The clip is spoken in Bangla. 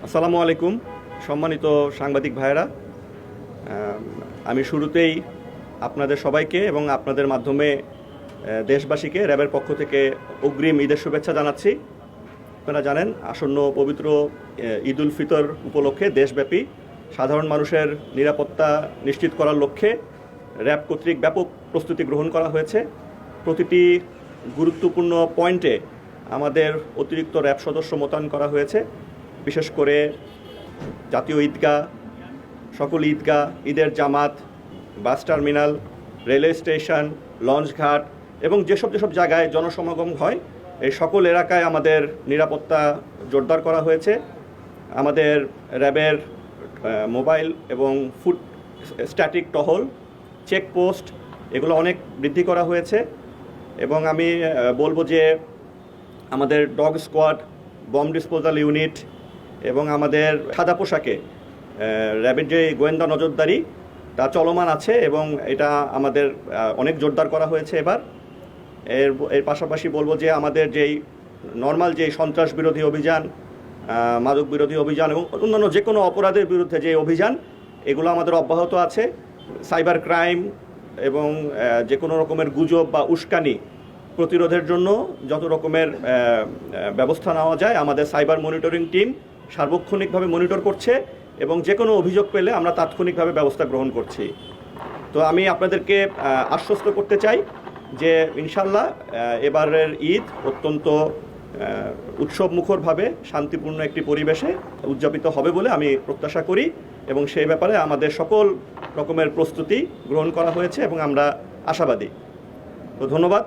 আসসালামু আলাইকুম সম্মানিত সাংবাদিক ভাইয়েরা। আমি শুরুতেই আপনাদের সবাইকে এবং আপনাদের মাধ্যমে দেশবাসীকে র্যাবের পক্ষ থেকে অগ্রিম ঈদের শুভেচ্ছা জানাচ্ছি। আপনারা জানেন আসন্ন পবিত্র ঈদ উল ফিতর উপলক্ষে দেশব্যাপী সাধারণ মানুষের নিরাপত্তা নিশ্চিত করার লক্ষ্যে র্যাব কর্তৃক ব্যাপক প্রস্তুতি গ্রহণ করা হয়েছে। প্রতিটি গুরুত্বপূর্ণ পয়েন্টে আমাদের অতিরিক্ত র্যাব সদস্য মোতায়েন করা হয়েছে। বিশেষ করে জাতীয় ঈদগাহ, সকল ঈদগাহ, ঈদের জামাত, বাস টার্মিনাল, রেলওয়ে স্টেশন, লঞ্চঘাট এবং যেসব জায়গায় জনসমাগম হয় এই সকল এলাকায় আমাদের নিরাপত্তা জোরদার করা হয়েছে। আমাদের র্যাবের মোবাইল এবং ফুট স্ট্যাটিক টহল, চেকপোস্ট এগুলো অনেক বৃদ্ধি করা হয়েছে। এবং আমি বলবো যে আমাদের dog squad, bomb disposal unit এবং আমাদের সাদা পোশাকে র্যাবের যে গোয়েন্দা নজরদারি তা চলমান আছে এবং এটা আমাদের অনেক জোরদার করা হয়েছে এবার। এর পাশাপাশি বলবো যে আমাদের যেই নর্মাল যে সন্ত্রাস বিরোধী অভিযান, মাদক বিরোধী অভিযান এবং অন্যান্য যে কোনো অপরাধের বিরুদ্ধে যে অভিযান এগুলো আমাদের অব্যাহত আছে। সাইবার ক্রাইম এবং যে কোনো রকমের গুজব বা উস্কানি প্রতিরোধের জন্য যত রকমের ব্যবস্থা নেওয়া যায় আমাদের সাইবার মনিটরিং টিম সার্বক্ষণিকভাবে মনিটর করছে এবং যে কোনো অভিযোগ পেলে আমরা তাৎক্ষণিকভাবে ব্যবস্থা গ্রহণ করছি। তো আমি আপনাদেরকে আশ্বস্ত করতে চাই যে ইনশাল্লাহ এবারের ঈদ অত্যন্ত উৎসবমুখরভাবে শান্তিপূর্ণ একটি পরিবেশে উদযাপিত হবে বলে আমি প্রত্যাশা করি এবং সেই ব্যাপারে আমাদের সকল রকমের প্রস্তুতি গ্রহণ করা হয়েছে এবং আমরা আশাবাদী। তো ধন্যবাদ।